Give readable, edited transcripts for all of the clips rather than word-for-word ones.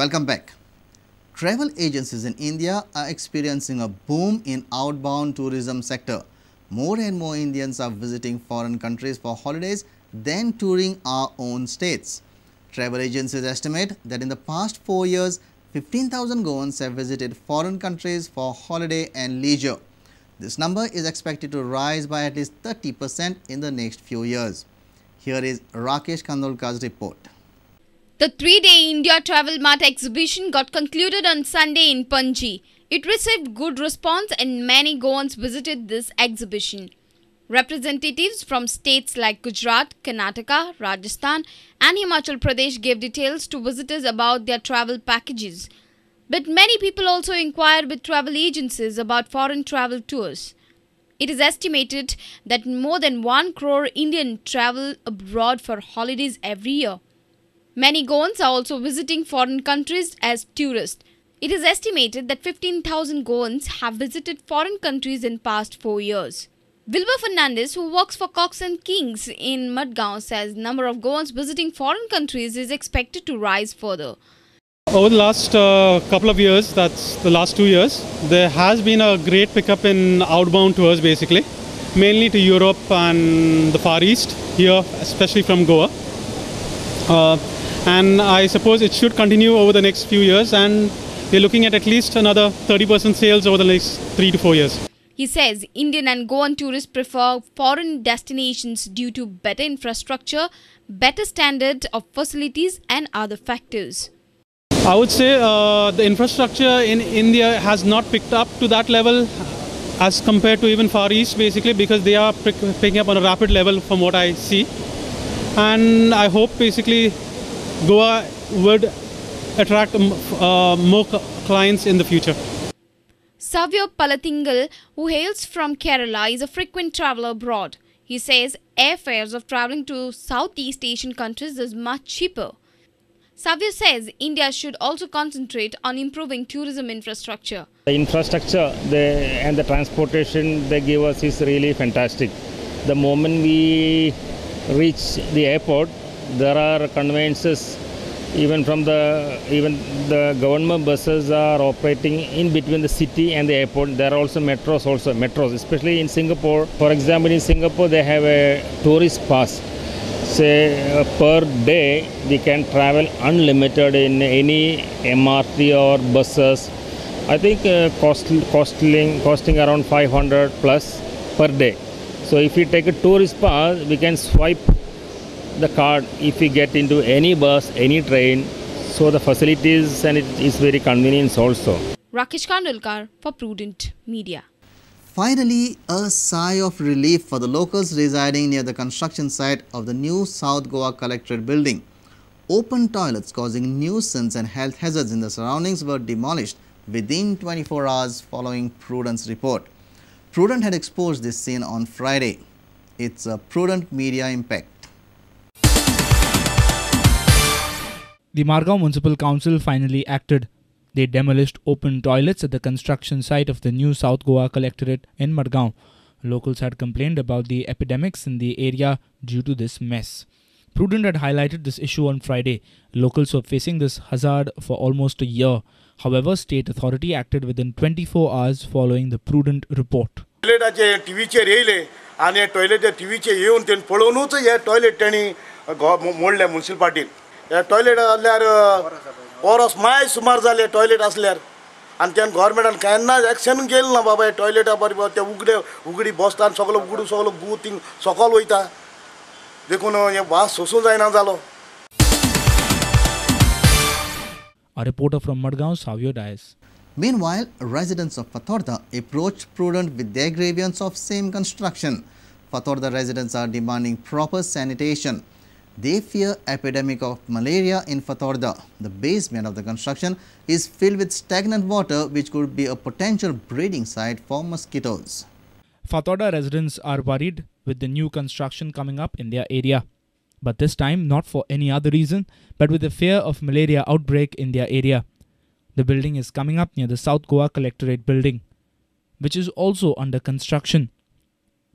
Welcome back. Travel agencies in India are experiencing a boom in outbound tourism sector. More and more Indians are visiting foreign countries for holidays than touring our own states. Travel agencies estimate that in the past 4 years, 15,000 Goans have visited foreign countries for holiday and leisure. This number is expected to rise by at least 30% in the next few years. Here is Rakesh Kandolkar's report. The 3-day India Travel Mart exhibition got concluded on Sunday in Panji. It received good response and many Goans visited this exhibition. Representatives from states like Gujarat, Karnataka, Rajasthan and Himachal Pradesh gave details to visitors about their travel packages. But many people also inquired with travel agencies about foreign travel tours. It is estimated that more than 1 crore Indians travel abroad for holidays every year. Many Goans are also visiting foreign countries as tourists. It is estimated that 15,000 Goans have visited foreign countries in past 4 years. Wilbur Fernandez, who works for Cox and Kings in Madgaon, says number of Goans visiting foreign countries is expected to rise further. Over the last couple of years, that's the last 2 years, there has been a great pickup in outbound tours basically, mainly to Europe and the Far East, here especially from Goa. And I suppose it should continue over the next few years, and we're looking at least another 30% sales over the next 3 to 4 years. He says Indian and Goan tourists prefer foreign destinations due to better infrastructure, better standard of facilities and other factors. I would say the infrastructure in India has not picked up to that level as compared to even Far East basically, because they are picking up on a rapid level from what I see. And I hope basically Goa would attract more clients in the future. Savya Palathingal, who hails from Kerala, is a frequent traveller abroad. He says airfares of travelling to Southeast Asian countries is much cheaper. Savya says India should also concentrate on improving tourism infrastructure. The infrastructure and the transportation they give us is really fantastic. The moment we reach the airport, there are conveyances, even the government buses are operating in between the city and the airport. There are also metros, especially in Singapore. For example, in Singapore they have a tourist pass. Say per day we can travel unlimited in any MRT or buses. I think costing around 500 plus per day. So if we take a tourist pass, we can swipe the card if we get into any bus, any train. So the facilities and it is very convenient also. Rakesh Kandolkar for Prudent Media. Finally, a sigh of relief for the locals residing near the construction site of the new South Goa Collectorate building. Open toilets causing nuisance and health hazards in the surroundings were demolished within 24 hours following Prudent's report. Prudent had exposed this scene on Friday. It's a Prudent Media impact. The Margao Municipal Council finally acted. They demolished open toilets at the construction site of the new South Goa Collectorate in Margao. Locals had complained about the epidemics in the area due to this mess. Prudent had highlighted this issue on Friday. Locals were facing this hazard for almost a year. However, state authority acted within 24 hours following the Prudent report. Toilet आसल्यार परस my सुमार जाले toilet आसल्यार आनी त्या गव्हर्मेंटान केन्ना action केलें ना बाबा टॉयलेटा बरें ते उगडी बसता सगळो गू थिंग सकल वयता देखून हे वास सोसूं जायना जालो. A reporter from Madgaon, Savio Dias. Meanwhile, residents of Fatorda approached Prudent with their grievance of same construction. Fatorda residents are demanding proper sanitation. They fear epidemic of malaria in Fatorda. The basement of the construction is filled with stagnant water, which could be a potential breeding site for mosquitoes. Fatorda residents are worried with the new construction coming up in their area. But this time not for any other reason, but with the fear of malaria outbreak in their area. The building is coming up near the South Goa Collectorate building, which is also under construction.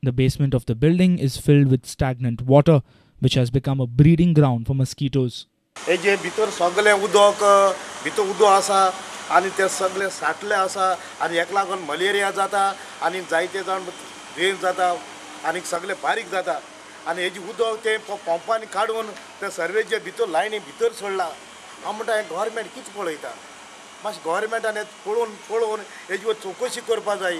The basement of the building is filled with stagnant water, which has become a breeding ground for mosquitoes. हे जे भितर सगळें उदक भितर उदो आसा आनी ते सगळे साठले आसा आनी हेका लागून मलेरिया जाता आनी जायते जाण रेंज जाता आनी सगळे बारीक जाता आनी हेजी उदक ते पंपांनी काडून ते सर्वेचे भितर लायनी भितर सोडला हांव म्हणटा हें गव्हर्मेंट कितें पळयता मातशें गव्हर्मेंटान हें पळोवन हेजी चवकशी करपा जाय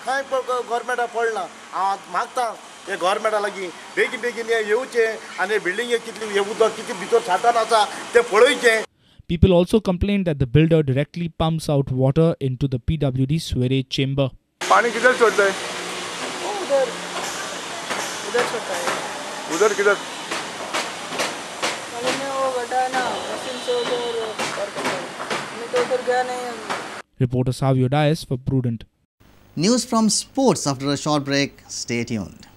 कांय गव्हर्मेंटाक पडला हांव मागता हे गव्हर्मेंटा लागीं बेगीन बेगीन हे येवचें आनी बिल्डिंगे कितली हे उदक कितें भितर साठोवन आसा तें पळोवचें. People also complained that the builder directly pumps out water into the PWD sewage chamber. पानी किधर छोड़ता है? उधर छोड़ता है. उधर किधर? में वो गड्ढा है ना, मशीन से उधर पार करता है. मैं तो उधर गया नहीं. Reporter Savio Dias for Prudent. News from sports after a short break. Stay tuned.